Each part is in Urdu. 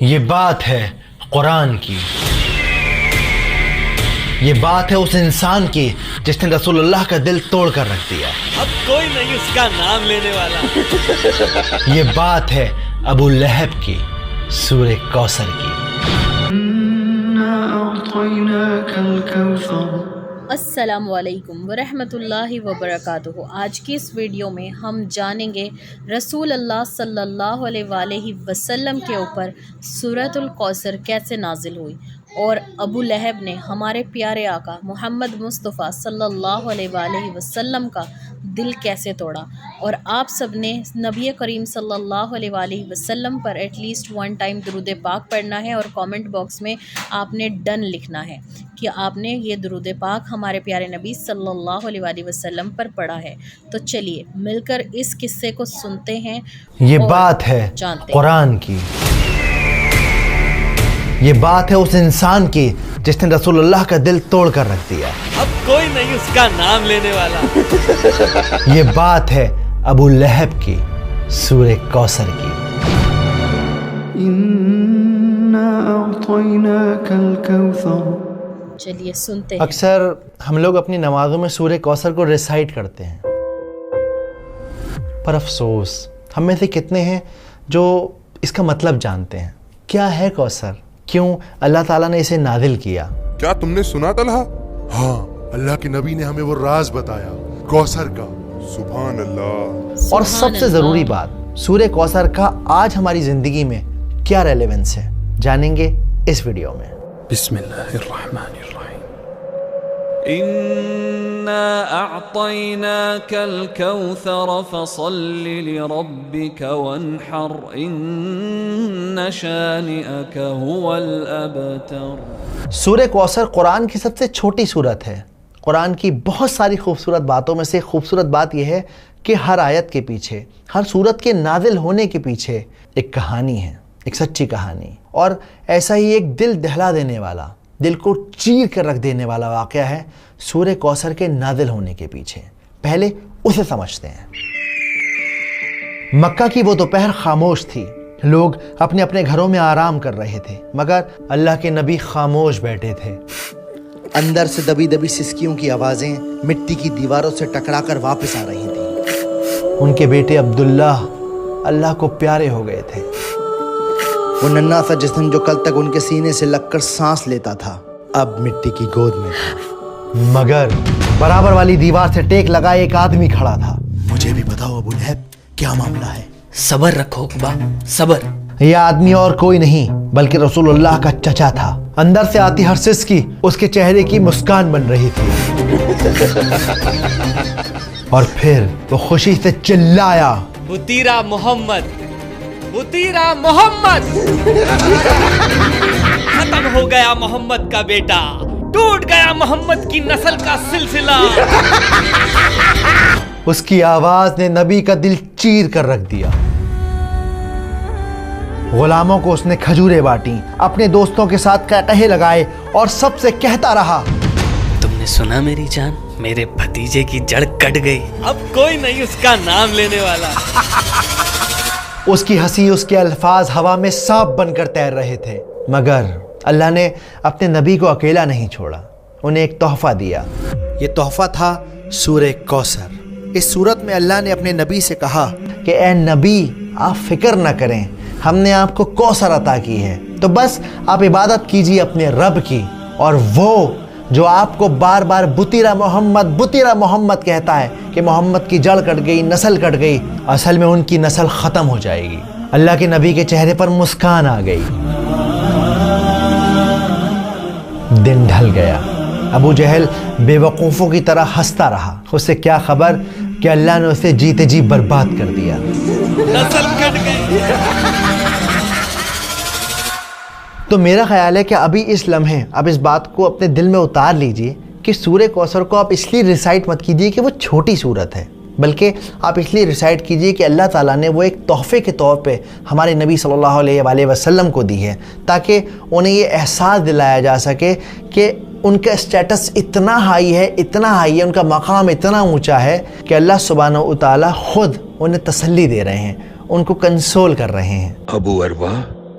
یہ بات ہے قرآن کی، یہ بات ہے اس انسان کی جس نے رسول اللہ کا دل توڑ کر رکھ دیا۔ اب کوئی نہیں اس کا نام لینے والا۔ یہ بات ہے ابو لہب کی، سورہ کوثر کی۔ السلام علیکم ورحمۃ اللہ وبرکاتہ۔ آج کی اس ویڈیو میں ہم جانیں گے رسول اللہ صلی اللہ علیہ وآلہ وسلم کے اوپر سورۃ الکوثر کیسے نازل ہوئی، اور ابو لہب نے ہمارے پیارے آقا محمد مصطفیٰ صلی اللہ علیہ وآلہ وسلم کا دل کیسے توڑا، اور آپ سب نے نبی کریم صلی اللہ علیہ وآلہ وسلم پر ایٹ لیسٹ 1 ٹائم درود پاک پڑھنا ہے، اور کامنٹ باکس میں آپ نے ڈن لکھنا ہے کہ آپ نے یہ درود پاک ہمارے پیارے نبی صلی اللہ علیہ وآلہ وسلم پر پڑھا ہے۔ تو چلیے مل کر اس قصے کو سنتے ہیں۔ یہ بات ہے قرآن کی، یہ بات ہے اس انسان کی جس نے رسول اللہ کا دل توڑ کر رکھ دیا۔ اب کوئی نہیں اس کا نام لینے والا۔ یہ بات ہے ابو لہب کی، سورہ کوثر کی۔ چلیے سنتے ہیں۔ اکثر ہم لوگ اپنی نمازوں میں سورہ کوثر کو ریسائٹ کرتے ہیں، پر افسوس ہم میں سے کتنے ہیں جو اس کا مطلب جانتے ہیں؟ کیا ہے کوثر؟ کیوں اللہ تعالیٰ نے اسے نازل کیا؟ کیا تم نے سنا طلحہ؟ ہاں، اللہ کے نبی نے ہمیں وہ راز بتایا کوثر کا۔ سبحان اللہ۔ اور سب سے ضروری بات، سورہ کوثر کا آج ہماری زندگی میں کیا ریلیونس ہے، جانیں گے اس ویڈیو میں۔ بسم اللہ الرحمن الرحیم۔ إنا أعطيناك الكوثر فصل لربك وانحر إن شانئك هو الأبتر۔ سورہ کوثر قرآن کی سب سے چھوٹی سورت ہے۔ قرآن کی بہت ساری خوبصورت باتوں میں سے خوبصورت بات یہ ہے کہ ہر آیت کے پیچھے، ہر سورت کے نازل ہونے کے پیچھے ایک کہانی ہے، ایک سچی کہانی، اور ایسا ہی ایک دل دہلا دینے والا، دل کو چیر کر رکھ دینے والا واقعہ ہے سورہ کوثر کے نازل ہونے کے پیچھے۔ پہلے اسے سمجھتے ہیں۔ مکہ کی وہ دوپہر خاموش تھی، لوگ اپنے اپنے گھروں میں آرام کر رہے تھے، مگر اللہ کے نبی خاموش بیٹھے تھے۔ اندر سے دبی دبی سسکیوں کی آوازیں مٹی کی دیواروں سے ٹکرا کر واپس آ رہی تھیں۔ ان کے بیٹے عبداللہ اللہ کو پیارے ہو گئے تھے۔ وہ ننھا سا جسم جو کل تک ان کے سینے سے لگ کر سانس لیتا تھا، اب مٹی کی گود میں تھا۔ مگر برابر والی دیوار سے ٹیک لگائے ایک آدمی کھڑا تھا۔ مجھے بھی بتاؤ ابو لہب، کیا معاملہ ہے؟ صبر رکھو با، صبر۔ یہ آدمی اور کوئی نہیں بلکہ رسول اللہ کا چچا تھا۔ اندر سے آتی ہر سسکی اس کے چہرے کی مسکان بن رہی تھی۔ اور پھر وہ خوشی سے چلایا، بطیرہ محمد، بطیرہ محمد۔ ختم ہو گیا محمد کا بیٹا، ٹوٹ گیا محمد کی نسل کا سلسلہ۔ اس کی آواز نے نبی کا دل چیر کر رکھ دیا۔ غلاموں کو اس نے کھجوریں بانٹیں، اپنے دوستوں کے ساتھ قہقہے لگائے، اور سب سے کہتا رہا، تم نے سنا میری جان، میرے بھتیجے کی جڑ کٹ گئی۔ اب کوئی نہیں اس کا نام لینے والا۔ اس کی ہنسی، اس کے الفاظ ہوا میں سانپ بن کر تیر رہے تھے، مگر اللہ نے اپنے نبی کو اکیلا نہیں چھوڑا، انہیں ایک تحفہ دیا۔ یہ تحفہ تھا سورہ کوثر۔ اس سورت میں اللہ نے اپنے نبی سے کہا کہ اے نبی، آپ فکر نہ کریں، ہم نے آپ کو کوثر عطا کی ہے، تو بس آپ عبادت کیجیے اپنے رب کی، اور وہ جو آپ کو بار بار بطیرہ محمد کہتا ہے کہ محمد کی جڑ کٹ گئی، نسل کٹ گئی، اصل میں ان کی نسل ختم ہو جائے گی۔ اللہ کے نبی کے چہرے پر مسکان آ گئی۔ دن ڈھل گیا۔ ابو جہل بے وقوفوں کی طرح ہنستا رہا۔ اسے کیا خبر کہ اللہ نے اسے جیتے جی برباد کر دیا۔ نسل کٹ گئی۔ تو میرا خیال ہے کہ ابھی اس لمحے اب اس بات کو اپنے دل میں اتار لیجئے کہ سورہ کوثر کو آپ اس لیے ریسائٹ مت کیجئے کہ وہ چھوٹی سورت ہے، بلکہ آپ اس لیے ریسائٹ کیجئے کہ اللہ تعالیٰ نے وہ ایک تحفے کے طور پہ ہمارے نبی صلی اللہ علیہ وآلہ وسلم کو دی ہے، تاکہ انہیں یہ احساس دلایا جا سکے کہ ان کا اسٹیٹس اتنا ہائی ہے، ان کا مقام اتنا اونچا ہے کہ اللہ سبحانہ و تعالیٰ خود انہیں تسلی دے رہے ہیں، ان کو کنسول کر رہے ہیں۔ ابو اروا،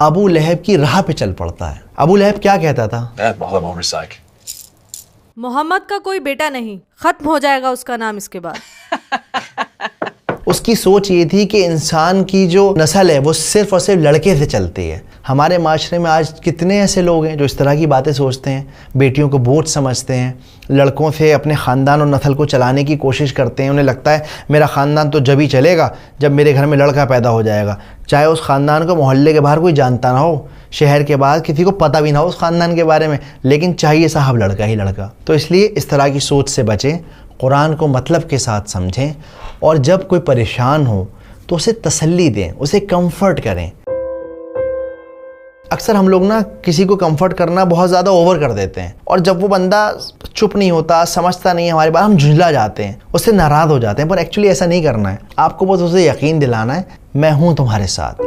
ابو لہب کی راہ پہ چل پڑتا ہے۔ ابو لہب کیا کہتا تھا؟ محمد کا کوئی بیٹا نہیں، ختم ہو جائے گا اس کا نام اس کے بعد۔ اس کی سوچ یہ تھی کہ انسان کی جو نسل ہے وہ صرف اور صرف لڑکے سے چلتی ہے۔ ہمارے معاشرے میں آج کتنے ایسے لوگ ہیں جو اس طرح کی باتیں سوچتے ہیں، بیٹیوں کو بوجھ سمجھتے ہیں، لڑکوں سے اپنے خاندان اور نسل کو چلانے کی کوشش کرتے ہیں۔ انہیں لگتا ہے میرا خاندان تو جب ہی چلے گا جب میرے گھر میں لڑکا پیدا ہو جائے گا، چاہے اس خاندان کو محلے کے باہر کوئی جانتا نہ ہو، شہر کے باہر کسی کو پتہ بھی نہ ہو اس خاندان کے بارے میں، لیکن چاہیے صاحب لڑکا ہی لڑکا۔ تو اس لیے اس طرح کی سوچ سے بچیں، قرآن کو مطلب کے ساتھ سمجھیں، اور جب کوئی پریشان ہو تو اسے تسلی دیں، اسے کمفرٹ کریں۔ اکثر ہم لوگ نا کسی کو کمفرٹ کرنا بہت زیادہ اوور کر دیتے ہیں، اور جب وہ بندہ چپ نہیں ہوتا، سمجھتا نہیں ہے ہماری بات، ہم جھنجلا جاتے ہیں، اس سے ناراض ہو جاتے ہیں۔ پر ایکچولی ایسا نہیں کرنا ہے، آپ کو بس اسے یقین دلانا ہے میں ہوں تمہارے ساتھ۔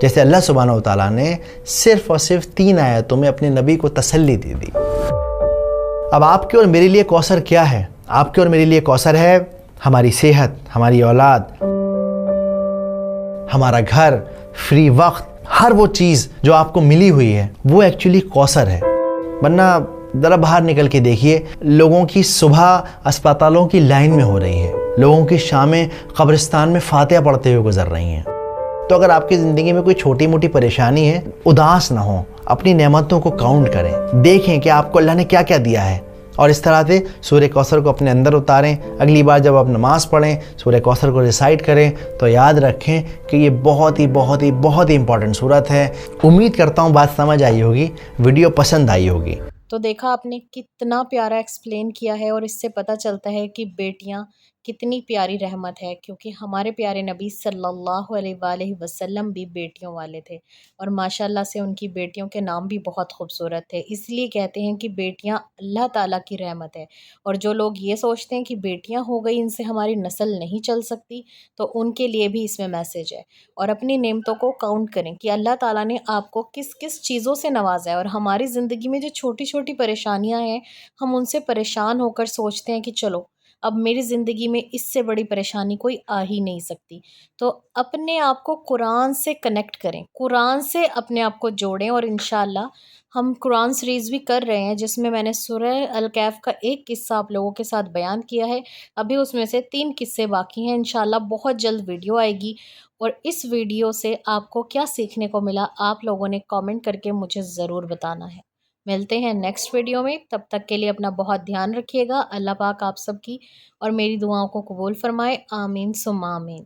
جیسے اللہ سبحانہ و تعالیٰ نے صرف اور صرف 3 آیتوں میں اپنے نبی کو تسلی دے دی۔ اب آپ کے اور میرے لیے کوثر کیا ہے؟ آپ کے اور میرے لیے کوثر ہے ہماری صحت، ہماری اولاد، ہمارا گھر، فری وقت، ہر وہ چیز جو آپ کو ملی ہوئی ہے وہ ایکچولی کوثر ہے۔ ورنہ ذرا باہر نکل کے دیکھیے، لوگوں کی صبح اسپتالوں کی لائن میں ہو رہی ہے، لوگوں کی شامیں قبرستان میں فاتحہ پڑھتے ہوئے گزر رہی ہیں۔ تو اگر آپ کی زندگی میں کوئی چھوٹی موٹی پریشانی ہے، اداس نہ ہوں، اپنی نعمتوں کو کاؤنٹ کریں، دیکھیں کہ آپ کو اللہ نے کیا کیا دیا ہے، اور اس طرح سے سورہ کوثر کو اپنے اندر اتاریں۔ اگلی بار جب آپ نماز پڑھیں سورہ کوثر کو ریسائٹ کریں تو یاد رکھیں کہ یہ بہت ہی امپورٹنٹ سورت ہے۔ امید کرتا ہوں بات سمجھ آئی ہوگی، ویڈیو پسند آئی ہوگی۔ تو دیکھا آپ نے کتنا پیارا ایکسپلین کیا ہے، اور اس سے پتہ چلتا ہے کہ بیٹیاں کتنی پیاری رحمت ہے، کیونکہ ہمارے پیارے نبی صلی اللہ علیہ وآلہ وسلم بھی بیٹیوں والے تھے، اور ماشاءاللہ سے ان کی بیٹیوں کے نام بھی بہت خوبصورت تھے۔ اس لیے کہتے ہیں کہ بیٹیاں اللہ تعالیٰ کی رحمت ہے، اور جو لوگ یہ سوچتے ہیں کہ بیٹیاں ہو گئی ان سے ہماری نسل نہیں چل سکتی، تو ان کے لیے بھی اس میں میسج ہے۔ اور اپنی نعمتوں کو کاؤنٹ کریں کہ اللہ تعالیٰ نے آپ کو کس کس چیزوں سے نوازا ہے، اور ہماری زندگی میں جو چھوٹی چھوٹی پریشانیاں ہیں ہم ان سے پریشان ہو کر سوچتے ہیں کہ چلو اب میری زندگی میں اس سے بڑی پریشانی کوئی آ ہی نہیں سکتی۔ تو اپنے آپ کو قرآن سے کنیکٹ کریں، قرآن سے اپنے آپ کو جوڑیں، اور انشاءاللہ ہم قرآن سیریز بھی کر رہے ہیں جس میں نے سورہ الکہف کا ایک قصہ آپ لوگوں کے ساتھ بیان کیا ہے، ابھی اس میں سے 3 قصے باقی ہیں۔ انشاءاللہ بہت جلد ویڈیو آئے گی، اور اس ویڈیو سے آپ کو کیا سیکھنے کو ملا آپ لوگوں نے کامنٹ کر کے مجھے ضرور بتانا ہے۔ ملتے ہیں نیکسٹ ویڈیو میں، تب تک کے لیے اپنا بہت دھیان رکھیے گا۔ اللہ پاک آپ سب کی اور میری دعاؤں کو قبول فرمائے، آمین ثم آمین۔